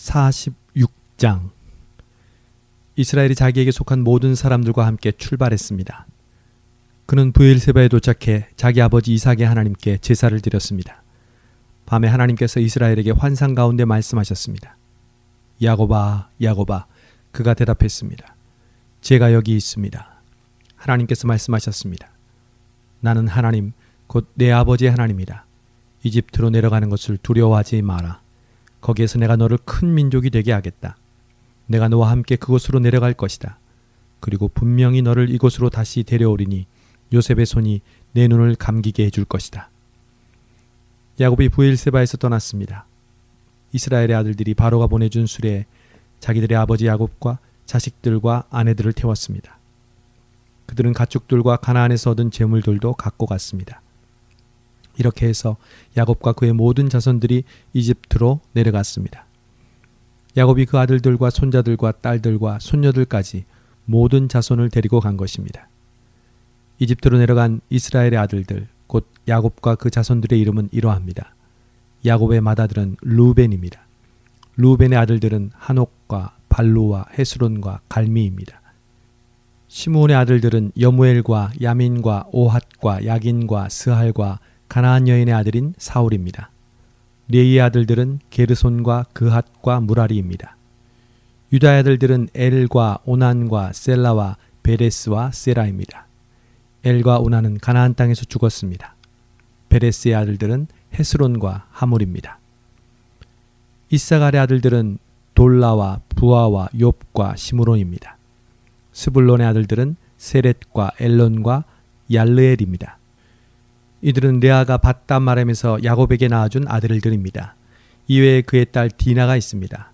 46장. 이스라엘이 자기에게 속한 모든 사람들과 함께 출발했습니다. 그는 브엘세바에 도착해 자기 아버지 이삭의 하나님께 제사를 드렸습니다. 밤에 하나님께서 이스라엘에게 환상 가운데 말씀하셨습니다. 야곱아, 야곱아. 그가 대답했습니다. 제가 여기 있습니다. 하나님께서 말씀하셨습니다. 나는 하나님, 곧 내 아버지의 하나님이다. 이집트로 내려가는 것을 두려워하지 마라. 거기에서 내가 너를 큰 민족이 되게 하겠다. 내가 너와 함께 그곳으로 내려갈 것이다. 그리고 분명히 너를 이곳으로 다시 데려오리니 요셉의 손이 내 눈을 감기게 해줄 것이다. 야곱이 브엘세바에서 떠났습니다. 이스라엘의 아들들이 바로가 보내준 수레에 자기들의 아버지 야곱과 자식들과 아내들을 태웠습니다. 그들은 가축들과 가나안에서 얻은 재물들도 갖고 갔습니다. 이렇게 해서 야곱과 그의 모든 자손들이 이집트로 내려갔습니다. 야곱이 그 아들들과 손자들과 딸들과 손녀들까지 모든 자손을 데리고 간 것입니다. 이집트로 내려간 이스라엘의 아들들, 곧 야곱과 그 자손들의 이름은 이러합니다. 야곱의 맏아들은 르우벤입니다. 르우벤의 아들들은 한옥과 발루와 헤스론과 갈미입니다. 시므온의 아들들은 여무엘과 야민과 오핫과 야긴과 스할과 가나안 여인의 아들인 사울입니다. 레이의 아들들은 게르손과 그핫과 무라리입니다. 유다의 아들들은 엘과 오난과 셀라와 베레스와 세라입니다. 엘과 오난은 가나안 땅에서 죽었습니다. 베레스의 아들들은 헤스론과 하물입니다. 이사갈의 아들들은 돌라와 부아와 욥과 시므론입니다. 스불론의 아들들은 세렛과 엘론과 얄르엘입니다. 이들은 레아가 밧담마렘에서 야곱에게 낳아준 아들들입니다. 이외에 그의 딸 디나가 있습니다.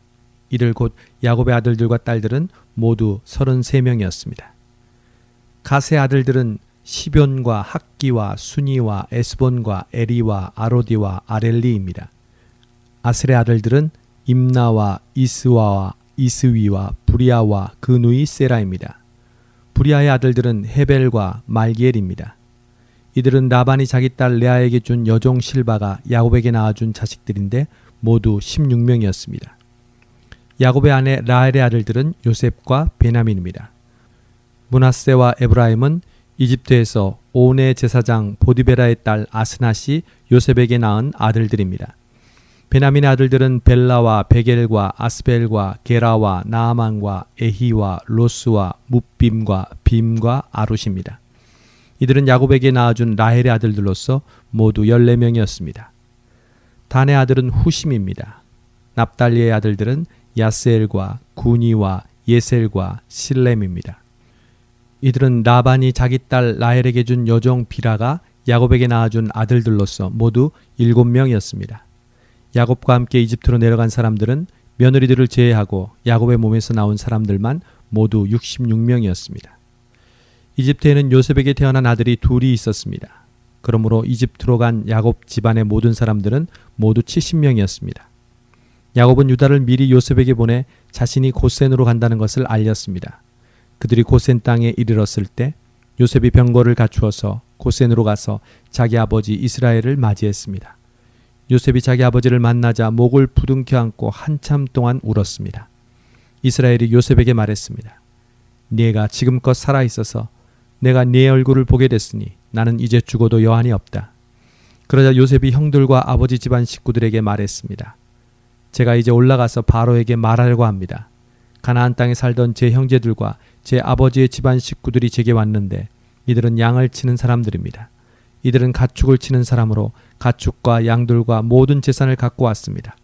이들 곧 야곱의 아들들과 딸들은 모두 33명이었습니다. 갓의 아들들은 시뵐과 학기와 수니와 에스본과 에리와 아로디와 아렐리입니다. 아셀의 아들들은 임나와 이스와와 이스위와 부리아와 그 누이 세라입니다. 부리아의 아들들은 헤벨과 말기엘입니다. 이들은 라반이 자기 딸 레아에게 준 여종 실바가 야곱에게 낳아준 자식들인데 모두 16명이었습니다. 야곱의 아내 라헬의 아들들은 요셉과 베냐민입니다. 므낫세와 에브라임은 이집트에서 온의 제사장 보디베라의 딸 아스낫이 요셉에게 낳은 아들들입니다. 베냐민의 아들들은 벨라와 베겔과 아스벨과 게라와 나아만과 에히와 로스와 뭇빔과 빔과 아룻입니다. 이들은 야곱에게 낳아준 라헬의 아들들로서 모두 14명이었습니다. 단의 아들은 후심입니다. 납달리의 아들들은 야스엘과 구니와 예셀과 실렘입니다. 이들은 라반이 자기 딸 라헬에게 준 여종 비라가 야곱에게 낳아준 아들들로서 모두 7명이었습니다. 야곱과 함께 이집트로 내려간 사람들은 며느리들을 제외하고 야곱의 몸에서 나온 사람들만 모두 66명이었습니다. 이집트에는 요셉에게 태어난 아들이 둘이 있었습니다. 그러므로 이집트로 간 야곱 집안의 모든 사람들은 모두 70명이었습니다. 야곱은 유다를 미리 요셉에게 보내 자신이 고센으로 간다는 것을 알렸습니다. 그들이 고센 땅에 이르렀을 때 요셉이 병거를 갖추어서 고센으로 가서 자기 아버지 이스라엘을 맞이했습니다. 요셉이 자기 아버지를 만나자 목을 부둥켜 안고 한참 동안 울었습니다. 이스라엘이 요셉에게 말했습니다. 네가 지금껏 살아있어서 내가 네 얼굴을 보게 됐으니 나는 이제 죽어도 여한이 없다. 그러자 요셉이 형들과 아버지 집안 식구들에게 말했습니다. 제가 이제 올라가서 바로에게 말하려고 합니다. 가나안 땅에 살던 제 형제들과 제 아버지의 집안 식구들이 제게 왔는데 이들은 양을 치는 사람들입니다. 이들은 가축을 치는 사람으로 가축과 양들과 모든 재산을 갖고 왔습니다.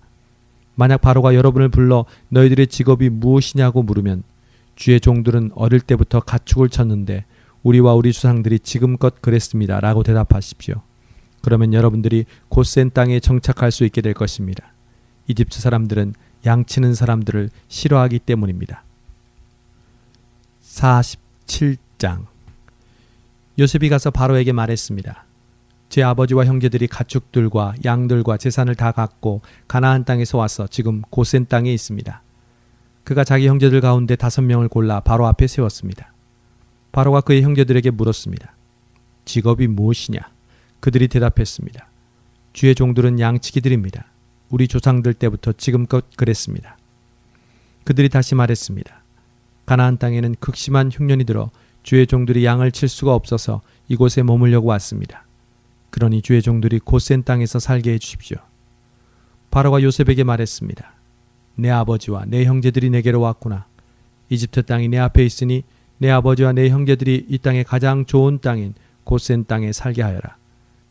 만약 바로가 여러분을 불러 너희들의 직업이 무엇이냐고 물으면 주의 종들은 어릴 때부터 가축을 쳤는데 우리와 우리 조상들이 지금껏 그랬습니다. 라고 대답하십시오. 그러면 여러분들이 고센 땅에 정착할 수 있게 될 것입니다. 이집트 사람들은 양치는 사람들을 싫어하기 때문입니다. 47장. 요셉이 가서 바로에게 말했습니다. 제 아버지와 형제들이 가축들과 양들과 재산을 다 갖고 가나안 땅에서 와서 지금 고센 땅에 있습니다. 그가 자기 형제들 가운데 5명을 골라 바로 앞에 세웠습니다. 바로가 그의 형제들에게 물었습니다. 직업이 무엇이냐? 그들이 대답했습니다. 주의 종들은 양치기들입니다. 우리 조상들 때부터 지금껏 그랬습니다. 그들이 다시 말했습니다. 가나안 땅에는 극심한 흉년이 들어 주의 종들이 양을 칠 수가 없어서 이곳에 머물려고 왔습니다. 그러니 주의 종들이 고센 땅에서 살게 해주십시오. 바로가 요셉에게 말했습니다. 내 아버지와 내 형제들이 내게로 왔구나. 이집트 땅이 내 앞에 있으니 내 아버지와 내 형제들이 이 땅의 가장 좋은 땅인 고센 땅에 살게 하여라.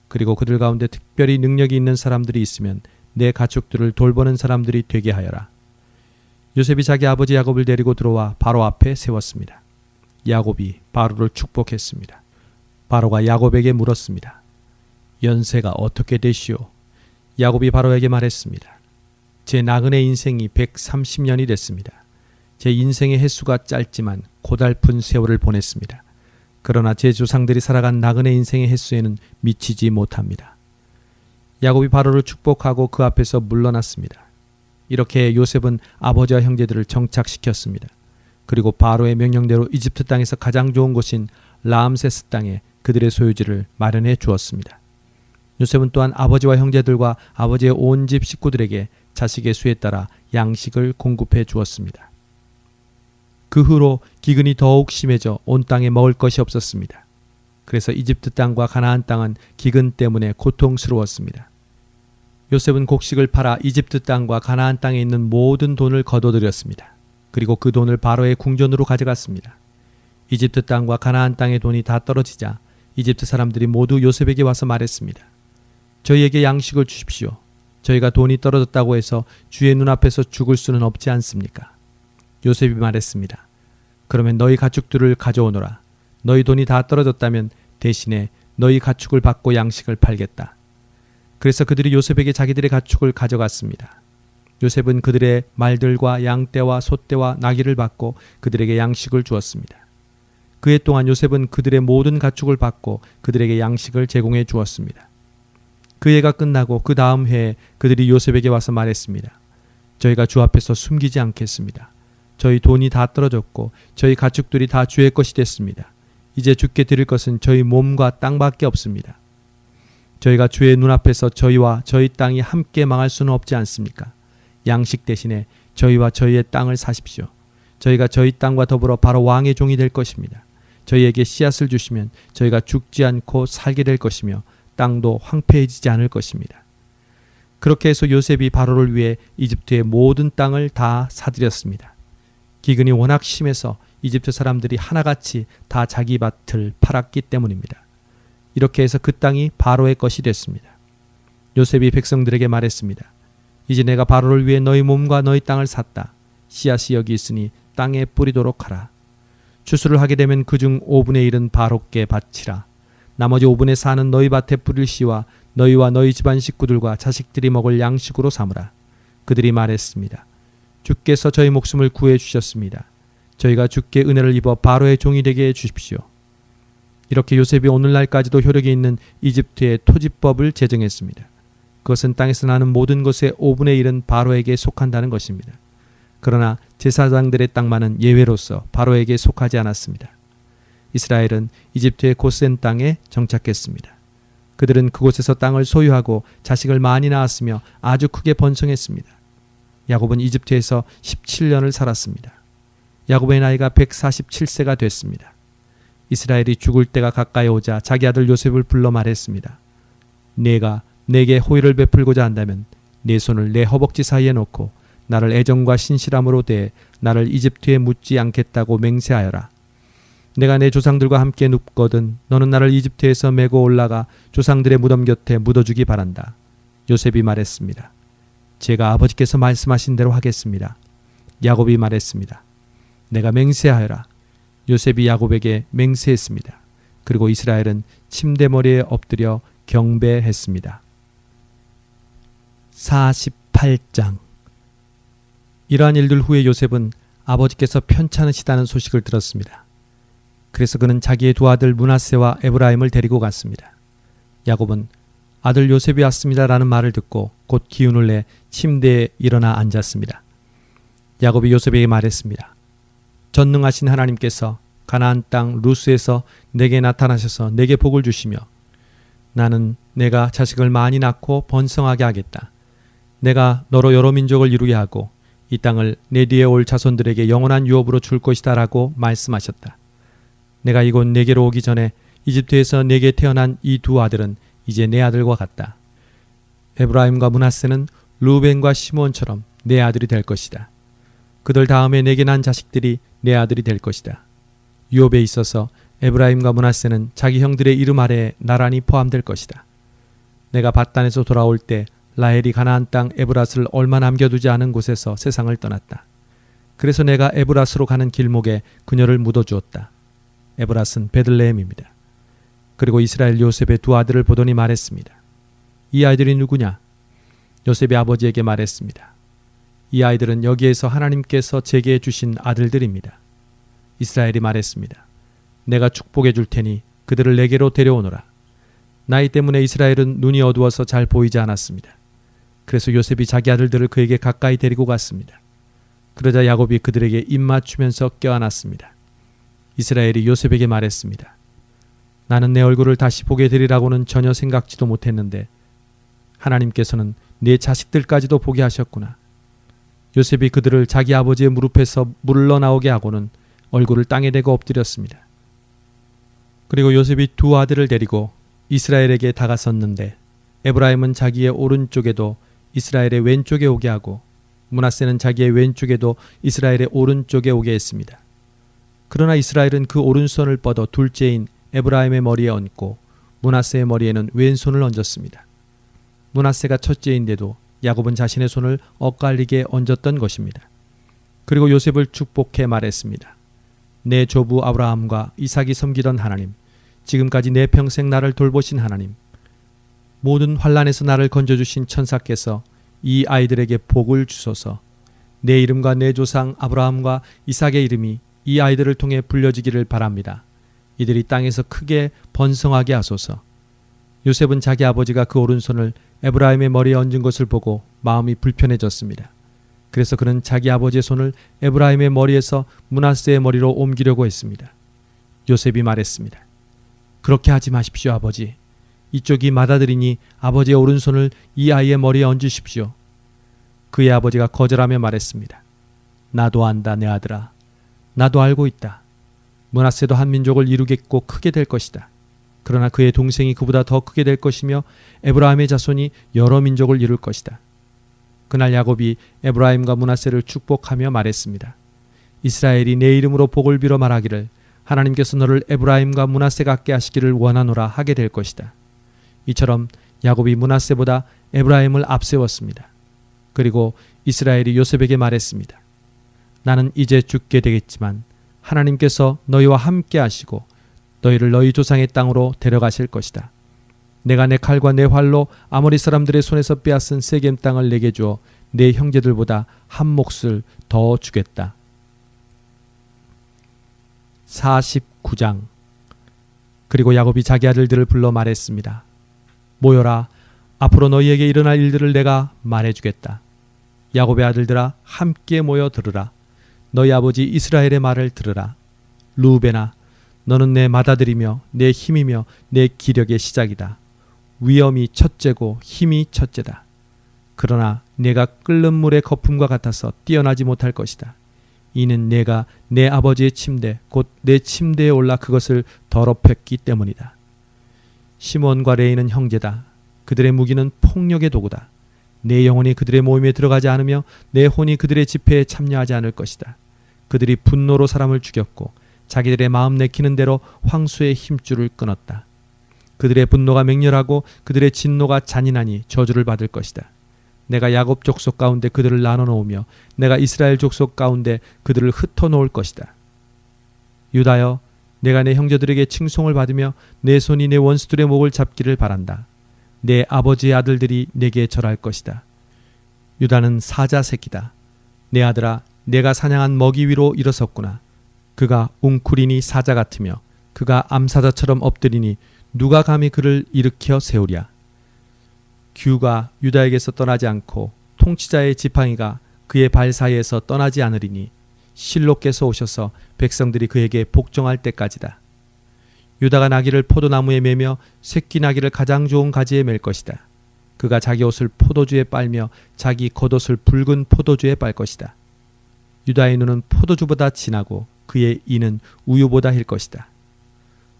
그리고 그들 가운데 특별히 능력이 있는 사람들이 있으면 내 가축들을 돌보는 사람들이 되게 하여라. 요셉이 자기 아버지 야곱을 데리고 들어와 바로 앞에 세웠습니다. 야곱이 바로를 축복했습니다. 바로가 야곱에게 물었습니다. 연세가 어떻게 되시오? 야곱이 바로에게 말했습니다. 제 나그네 인생이 130년이 됐습니다. 제 인생의 횟수가 짧지만 고달픈 세월을 보냈습니다. 그러나 제 조상들이 살아간 나그네 인생의 횟수에는 미치지 못합니다. 야곱이 바로를 축복하고 그 앞에서 물러났습니다. 이렇게 요셉은 아버지와 형제들을 정착시켰습니다. 그리고 바로의 명령대로 이집트 땅에서 가장 좋은 곳인 라암세스 땅에 그들의 소유지를 마련해 주었습니다. 요셉은 또한 아버지와 형제들과 아버지의 온 집 식구들에게 자식의 수에 따라 양식을 공급해 주었습니다. 그 후로 기근이 더욱 심해져 온 땅에 먹을 것이 없었습니다. 그래서 이집트 땅과 가나안 땅은 기근 때문에 고통스러웠습니다. 요셉은 곡식을 팔아 이집트 땅과 가나안 땅에 있는 모든 돈을 거둬들였습니다. 그리고 그 돈을 바로의 궁전으로 가져갔습니다. 이집트 땅과 가나안 땅의 돈이 다 떨어지자 이집트 사람들이 모두 요셉에게 와서 말했습니다. 저희에게 양식을 주십시오. 저희가 돈이 떨어졌다고 해서 주의 눈앞에서 죽을 수는 없지 않습니까? 요셉이 말했습니다. 그러면 너희 가축들을 가져오너라. 너희 돈이 다 떨어졌다면 대신에 너희 가축을 받고 양식을 팔겠다. 그래서 그들이 요셉에게 자기들의 가축을 가져갔습니다. 요셉은 그들의 말들과 양떼와 소떼와 나귀를 받고 그들에게 양식을 주었습니다. 그 해 동안 요셉은 그들의 모든 가축을 받고 그들에게 양식을 제공해 주었습니다. 그 해가 끝나고 그 다음 해에 그들이 요셉에게 와서 말했습니다. 저희가 주 앞에서 숨기지 않겠습니다. 저희 돈이 다 떨어졌고 저희 가축들이 다 주의 것이 됐습니다. 이제 주께 드릴 것은 저희 몸과 땅밖에 없습니다. 저희가 주의 눈앞에서 저희와 저희 땅이 함께 망할 수는 없지 않습니까? 양식 대신에 저희와 저희의 땅을 사십시오. 저희가 저희 땅과 더불어 바로 왕의 종이 될 것입니다. 저희에게 씨앗을 주시면 저희가 죽지 않고 살게 될 것이며 땅도 황폐해지지 않을 것입니다. 그렇게 해서 요셉이 바로를 위해 이집트의 모든 땅을 다 사들였습니다. 기근이 워낙 심해서 이집트 사람들이 하나같이 다 자기 밭을 팔았기 때문입니다. 이렇게 해서 그 땅이 바로의 것이 됐습니다. 요셉이 백성들에게 말했습니다. 이제 내가 바로를 위해 너희 몸과 너희 땅을 샀다. 씨앗이 여기 있으니 땅에 뿌리도록 하라. 추수를 하게 되면 그중 5분의 1은 바로께 바치라. 나머지 5분의 4는 너희 밭에 뿌릴 씨와 너희와 너희 집안 식구들과 자식들이 먹을 양식으로 삼으라. 그들이 말했습니다. 주께서 저희 목숨을 구해 주셨습니다. 저희가 주께 은혜를 입어 바로의 종이 되게 해 주십시오. 이렇게 요셉이 오늘날까지도 효력이 있는 이집트의 토지법을 제정했습니다. 그것은 땅에서 나는 모든 것의 5분의 1은 바로에게 속한다는 것입니다. 그러나 제사장들의 땅만은 예외로서 바로에게 속하지 않았습니다. 이스라엘은 이집트의 고센 땅에 정착했습니다. 그들은 그곳에서 땅을 소유하고 자식을 많이 낳았으며 아주 크게 번성했습니다. 야곱은 이집트에서 17년을 살았습니다. 야곱의 나이가 147세가 됐습니다. 이스라엘이 죽을 때가 가까이 오자 자기 아들 요셉을 불러 말했습니다. 내가 내게 호의를 베풀고자 한다면 내 손을 내 허벅지 사이에 놓고 나를 애정과 신실함으로 대해 나를 이집트에 묻지 않겠다고 맹세하여라. 내가 내 조상들과 함께 눕거든 너는 나를 이집트에서 메고 올라가 조상들의 무덤 곁에 묻어주기 바란다. 요셉이 말했습니다. 제가 아버지께서 말씀하신 대로 하겠습니다. 야곱이 말했습니다. 내가 맹세하여라. 요셉이 야곱에게 맹세했습니다. 그리고 이스라엘은 침대머리에 엎드려 경배했습니다. 48장. 이러한 일들 후에 요셉은 아버지께서 편찮으시다는 소식을 들었습니다. 그래서 그는 자기의 두 아들 므낫세와 에브라임을 데리고 갔습니다. 야곱은 아들 요셉이 왔습니다라는 말을 듣고 곧 기운을 내 침대에 일어나 앉았습니다. 야곱이 요셉에게 말했습니다. 전능하신 하나님께서 가나안 땅 루스에서 내게 나타나셔서 내게 복을 주시며 나는 내가 자식을 많이 낳고 번성하게 하겠다. 내가 너로 여러 민족을 이루게 하고 이 땅을 내 뒤에 올 자손들에게 영원한 유업으로 줄 것이다 라고 말씀하셨다. 내가 이곳 내게로 오기 전에 이집트에서 내게 태어난 이 두 아들은 이제 내 아들과 같다. 에브라임과 므낫세는 루벤과 시므온처럼 내 아들이 될 것이다. 그들 다음에 내게 난 자식들이 내 아들이 될 것이다. 유업에 있어서 에브라임과 므낫세는 자기 형들의 이름 아래에 나란히 포함될 것이다. 내가 밧단에서 돌아올 때 라헬이 가나안 땅 에브랏을 얼마 남겨두지 않은 곳에서 세상을 떠났다. 그래서 내가 에브랏으로 가는 길목에 그녀를 묻어주었다. 에브랏은 베들레헴입니다. 그리고 이스라엘 요셉의 두 아들을 보더니 말했습니다. 이 아이들이 누구냐? 요셉이 아버지에게 말했습니다. 이 아이들은 여기에서 하나님께서 제게 주신 아들들입니다. 이스라엘이 말했습니다. 내가 축복해 줄 테니 그들을 내게로 데려오너라. 나이 때문에 이스라엘은 눈이 어두워서 잘 보이지 않았습니다. 그래서 요셉이 자기 아들들을 그에게 가까이 데리고 갔습니다. 그러자 야곱이 그들에게 입 맞추면서 껴안았습니다. 이스라엘이 요셉에게 말했습니다. 나는 내 얼굴을 다시 보게 되리라고는 전혀 생각지도 못했는데 하나님께서는 내 자식들까지도 보게 하셨구나. 요셉이 그들을 자기 아버지의 무릎에서 물러나오게 하고는 얼굴을 땅에 대고 엎드렸습니다. 그리고 요셉이 두 아들을 데리고 이스라엘에게 다가섰는데 에브라임은 자기의 오른쪽에도 이스라엘의 왼쪽에 오게 하고 므낫세는 자기의 왼쪽에도 이스라엘의 오른쪽에 오게 했습니다. 그러나 이스라엘은 그 오른손을 뻗어 둘째인 에브라임의 머리에 얹고 므낫세의 머리에는 왼손을 얹었습니다. 므낫세가 첫째인데도 야곱은 자신의 손을 엇갈리게 얹었던 것입니다. 그리고 요셉을 축복해 말했습니다. 내 조부 아브라함과 이삭이 섬기던 하나님, 지금까지 내 평생 나를 돌보신 하나님, 모든 환난에서 나를 건져주신 천사께서 이 아이들에게 복을 주소서. 내 이름과 내 조상 아브라함과 이삭의 이름이 이 아이들을 통해 불려지기를 바랍니다. 이들이 땅에서 크게 번성하게 하소서. 요셉은 자기 아버지가 그 오른손을 에브라임의 머리에 얹은 것을 보고 마음이 불편해졌습니다. 그래서 그는 자기 아버지의 손을 에브라임의 머리에서 므낫세의 머리로 옮기려고 했습니다. 요셉이 말했습니다. 그렇게 하지 마십시오, 아버지. 이쪽이 맏아들이니 아버지의 오른손을 이 아이의 머리에 얹으십시오. 그의 아버지가 거절하며 말했습니다. 나도 안다, 내 아들아. 나도 알고 있다. 므낫세도 한 민족을 이루겠고 크게 될 것이다. 그러나 그의 동생이 그보다 더 크게 될 것이며 에브라임의 자손이 여러 민족을 이룰 것이다. 그날 야곱이 에브라임과 므낫세를 축복하며 말했습니다. 이스라엘이 내 이름으로 복을 빌어 말하기를 하나님께서 너를 에브라임과 므낫세 같게 하시기를 원하노라 하게 될 것이다. 이처럼 야곱이 므낫세보다 에브라임을 앞세웠습니다. 그리고 이스라엘이 요셉에게 말했습니다. 나는 이제 죽게 되겠지만 하나님께서 너희와 함께 하시고 너희를 너희 조상의 땅으로 데려가실 것이다. 내가 내 칼과 내 활로 아모리 사람들의 손에서 빼앗은 세겜 땅을 내게 주어 내 형제들보다 한 몫을 더 주겠다. 49장. 그리고 야곱이 자기 아들들을 불러 말했습니다. 모여라. 앞으로 너희에게 일어날 일들을 내가 말해주겠다. 야곱의 아들들아, 함께 모여 들으라. 너희 아버지 이스라엘의 말을 들으라. 루벤아, 너는 내 맏아들이며 내 힘이며 내 기력의 시작이다. 위엄이 첫째고 힘이 첫째다. 그러나 내가 끓는 물의 거품과 같아서 뛰어나지 못할 것이다. 이는 내가 내 아버지의 침대 곧 내 침대에 올라 그것을 더럽혔기 때문이다. 시몬과 레이는 형제다. 그들의 무기는 폭력의 도구다. 내 영혼이 그들의 모임에 들어가지 않으며 내 혼이 그들의 집회에 참여하지 않을 것이다. 그들이 분노로 사람을 죽였고 자기들의 마음 내키는 대로 황소의 힘줄을 끊었다. 그들의 분노가 맹렬하고 그들의 진노가 잔인하니 저주를 받을 것이다. 내가 야곱 족속 가운데 그들을 나눠 놓으며 내가 이스라엘 족속 가운데 그들을 흩어 놓을 것이다. 유다여, 내가 내 형제들에게 칭송을 받으며 내 손이 내 원수들의 목을 잡기를 바란다. 내 아버지의 아들들이 내게 절할 것이다. 유다는 사자 새끼다. 내 아들아, 내가 사냥한 먹이 위로 일어섰구나. 그가 웅크리니 사자 같으며 그가 암사자처럼 엎드리니 누가 감히 그를 일으켜 세우랴. 규가 유다에게서 떠나지 않고 통치자의 지팡이가 그의 발 사이에서 떠나지 않으리니 실로께서 오셔서 백성들이 그에게 복종할 때까지다. 유다가 나귀를 포도나무에 매며 새끼 나귀를 가장 좋은 가지에 맬 것이다. 그가 자기 옷을 포도주에 빨며 자기 겉옷을 붉은 포도주에 빨 것이다. 유다의 눈은 포도주보다 진하고 그의 이는 우유보다 힐 것이다.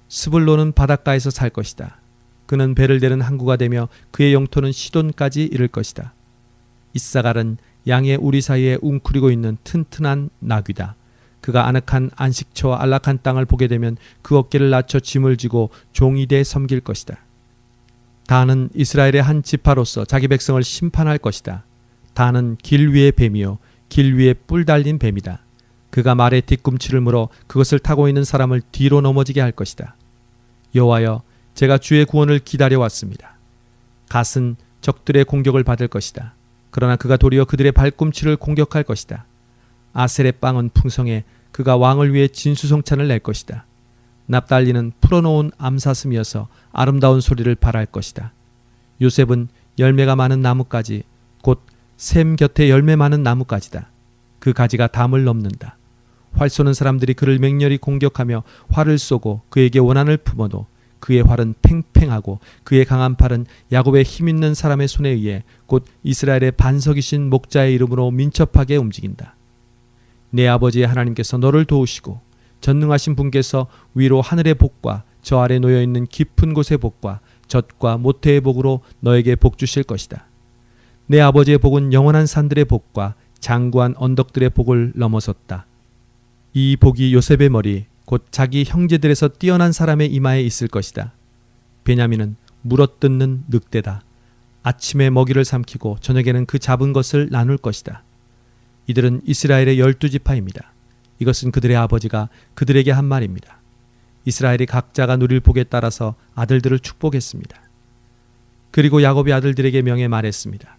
스불론은 바닷가에서 살 것이다. 그는 배를 대는 항구가 되며 그의 영토는 시돈까지 이를 것이다. 이사갈은 양의 우리 사이에 웅크리고 있는 튼튼한 나귀다. 그가 아늑한 안식처와 안락한 땅을 보게 되면 그 어깨를 낮춰 짐을 지고 종이 돼 섬길 것이다. 다는 이스라엘의 한 지파로서 자기 백성을 심판할 것이다. 다는 길 위의 뱀이요 길 위에 뿔 달린 뱀이다. 그가 말의 뒤꿈치를 물어 그것을 타고 있는 사람을 뒤로 넘어지게 할 것이다. 여호와여, 제가 주의 구원을 기다려왔습니다. 갓은 적들의 공격을 받을 것이다. 그러나 그가 도리어 그들의 발꿈치를 공격할 것이다. 아셀의 빵은 풍성해 그가 왕을 위해 진수성찬을 낼 것이다. 납달리는 풀어놓은 암사슴이어서 아름다운 소리를 발할 것이다. 요셉은 열매가 많은 나뭇가지 곧 샘 곁에 열매 많은 나뭇가지다. 그 가지가 담을 넘는다. 활 쏘는 사람들이 그를 맹렬히 공격하며 활을 쏘고 그에게 원한을 품어도 그의 활은 팽팽하고 그의 강한 팔은 야곱의 힘있는 사람의 손에 의해 곧 이스라엘의 반석이신 목자의 이름으로 민첩하게 움직인다. 내 아버지의 하나님께서 너를 도우시고 전능하신 분께서 위로 하늘의 복과 저 아래 놓여있는 깊은 곳의 복과 젖과 모태의 복으로 너에게 복 주실 것이다. 내 아버지의 복은 영원한 산들의 복과 장구한 언덕들의 복을 넘어섰다. 이 복이 요셉의 머리 곧 자기 형제들에서 뛰어난 사람의 이마에 있을 것이다. 베냐민은 물어뜯는 늑대다. 아침에 먹이를 삼키고 저녁에는 그 잡은 것을 나눌 것이다. 이들은 이스라엘의 12지파입니다. 이것은 그들의 아버지가 그들에게 한 말입니다. 이스라엘이 각자가 누릴 복에 따라서 아들들을 축복했습니다. 그리고 야곱이 아들들에게 명해 말했습니다.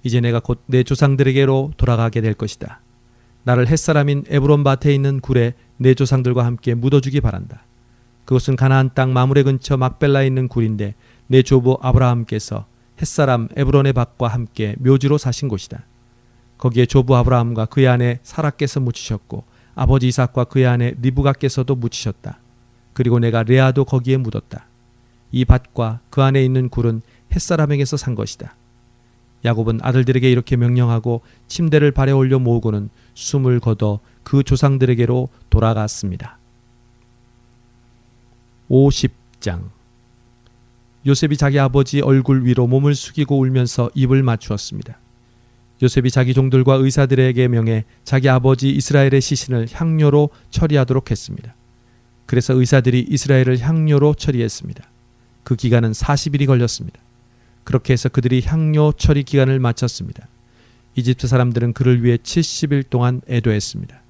이제 내가 곧 내 조상들에게로 돌아가게 될 것이다. 나를 햇사람인 에브론 밭에 있는 굴에 내 조상들과 함께 묻어주기 바란다. 그것은 가나안 땅 마므레 근처 막벨라에 있는 굴인데 내 조부 아브라함께서 햇사람 에브론의 밭과 함께 묘지로 사신 곳이다. 거기에 조부 아브라함과 그의 아내 사라께서 묻히셨고 아버지 이삭과 그의 아내 리브가께서도 묻히셨다. 그리고 내가 레아도 거기에 묻었다. 이 밭과 그 안에 있는 굴은 햇사람에게서 산 것이다. 야곱은 아들들에게 이렇게 명령하고 침대를 발에 올려 모으고는 숨을 거둬 그 조상들에게로 돌아갔습니다. 50장. 요셉이 자기 아버지 얼굴 위로 몸을 숙이고 울면서 입을 맞추었습니다. 요셉이 자기 종들과 의사들에게 명해 자기 아버지 이스라엘의 시신을 향료로 처리하도록 했습니다. 그래서 의사들이 이스라엘을 향료로 처리했습니다. 그 기간은 40일이 걸렸습니다. 그렇게 해서 그들이 향료 처리 기간을 마쳤습니다. 이집트 사람들은 그를 위해 70일 동안 애도했습니다.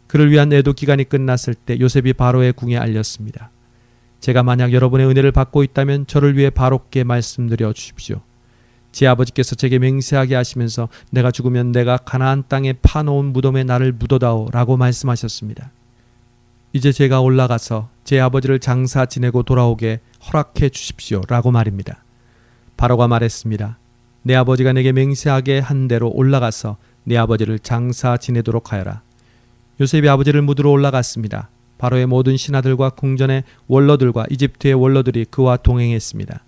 그를 위한 애도 기간이 끝났을 때 요셉이 바로의 궁에 알렸습니다. 제가 만약 여러분의 은혜를 받고 있다면 저를 위해 바로께 말씀드려 주십시오. 제 아버지께서 제게 맹세하게 하시면서 내가 죽으면 내가 가나안 땅에 파놓은 무덤에 나를 묻어다오 라고 말씀하셨습니다. 이제 제가 올라가서 제 아버지를 장사 지내고 돌아오게 허락해 주십시오 라고 말입니다. 바로가 말했습니다. 내 아버지가 내게 맹세하게 한 대로 올라가서 내 아버지를 장사 지내도록 하여라. 요셉이 아버지를 묻으러 올라갔습니다. 바로의 모든 신하들과 궁전의 원로들과 이집트의 원로들이 그와 동행했습니다.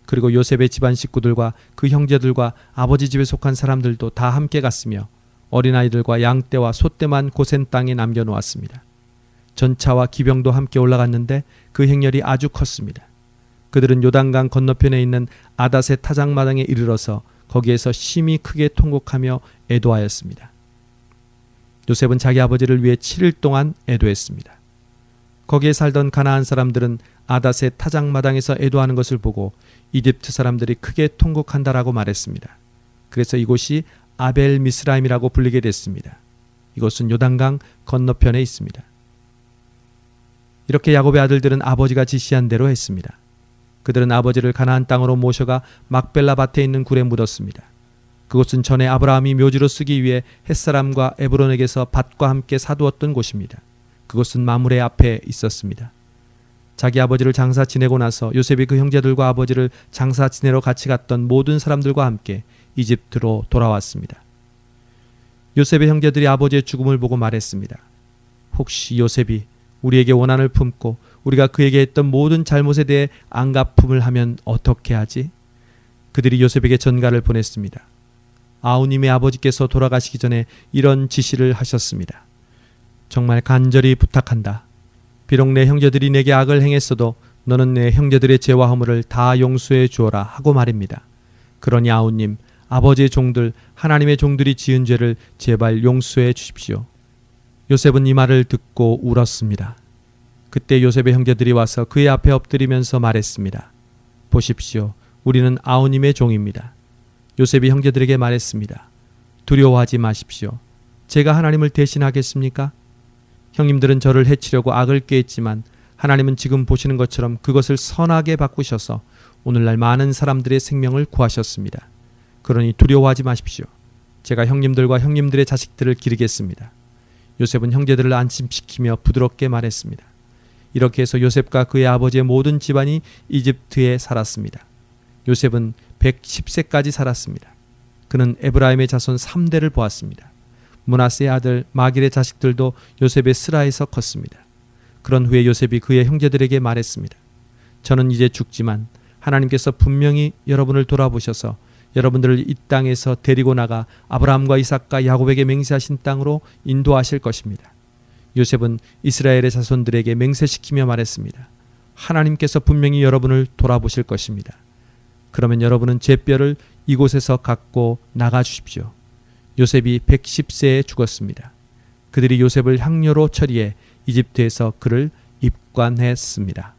그리고 요셉의 집안 식구들과 그 형제들과 아버지 집에 속한 사람들도 다 함께 갔으며 어린아이들과 양떼와 소떼만 고센 땅에 남겨놓았습니다. 전차와 기병도 함께 올라갔는데 그 행렬이 아주 컸습니다. 그들은 요단강 건너편에 있는 아닷의 타작마당에 이르러서 거기에서 심히 크게 통곡하며 애도하였습니다. 요셉은 자기 아버지를 위해 7일 동안 애도했습니다. 거기에 살던 가나안 사람들은 아닷의 타작마당에서 애도하는 것을 보고 이집트 사람들이 크게 통곡한다라고 말했습니다. 그래서 이곳이 아벨 미스라임이라고 불리게 됐습니다. 이곳은 요단강 건너편에 있습니다. 이렇게 야곱의 아들들은 아버지가 지시한 대로 했습니다. 그들은 아버지를 가나안 땅으로 모셔가 막벨라 밭에 있는 굴에 묻었습니다. 그곳은 전에 아브라함이 묘지로 쓰기 위해 햇사람과 에브론에게서 밭과 함께 사두었던 곳입니다. 그곳은 마므레 앞에 있었습니다. 자기 아버지를 장사 지내고 나서 요셉이 그 형제들과 아버지를 장사 지내러 같이 갔던 모든 사람들과 함께 이집트로 돌아왔습니다. 요셉의 형제들이 아버지의 죽음을 보고 말했습니다. 혹시 요셉이 우리에게 원한을 품고 우리가 그에게 했던 모든 잘못에 대해 안갚음을 하면 어떻게 하지? 그들이 요셉에게 전가를 보냈습니다. 아우님의 아버지께서 돌아가시기 전에 이런 지시를 하셨습니다. 정말 간절히 부탁한다. 비록 내 형제들이 내게 악을 행했어도 너는 내 형제들의 죄와 허물을 다 용서해 주어라 하고 말입니다. 그러니 아우님, 아버지의 종들, 하나님의 종들이 지은 죄를 제발 용서해 주십시오. 요셉은 이 말을 듣고 울었습니다. 그때 요셉의 형제들이 와서 그의 앞에 엎드리면서 말했습니다. 보십시오. 우리는 아우님의 종입니다. 요셉이 형제들에게 말했습니다. 두려워하지 마십시오. 제가 하나님을 대신하겠습니까? 형님들은 저를 해치려고 악을 꾀했지만 하나님은 지금 보시는 것처럼 그것을 선하게 바꾸셔서 오늘날 많은 사람들의 생명을 구하셨습니다. 그러니 두려워하지 마십시오. 제가 형님들과 형님들의 자식들을 기르겠습니다. 요셉은 형제들을 안심시키며 부드럽게 말했습니다. 이렇게 해서 요셉과 그의 아버지의 모든 집안이 이집트에 살았습니다. 요셉은 110세까지 살았습니다. 그는 에브라임의 자손 3대를 보았습니다. 므낫세의 아들 마길의 자식들도 요셉의 스라에서 컸습니다. 그런 후에 요셉이 그의 형제들에게 말했습니다. 저는 이제 죽지만 하나님께서 분명히 여러분을 돌아보셔서 여러분들을 이 땅에서 데리고 나가 아브라함과 이삭과 야곱에게 맹세하신 땅으로 인도하실 것입니다. 요셉은 이스라엘의 자손들에게 맹세시키며 말했습니다. 하나님께서 분명히 여러분을 돌아보실 것입니다. 그러면 여러분은 제 뼈를 이곳에서 갖고 나가 주십시오. 요셉이 110세에 죽었습니다. 그들이 요셉을 향료로 처리해 이집트에서 그를 입관했습니다.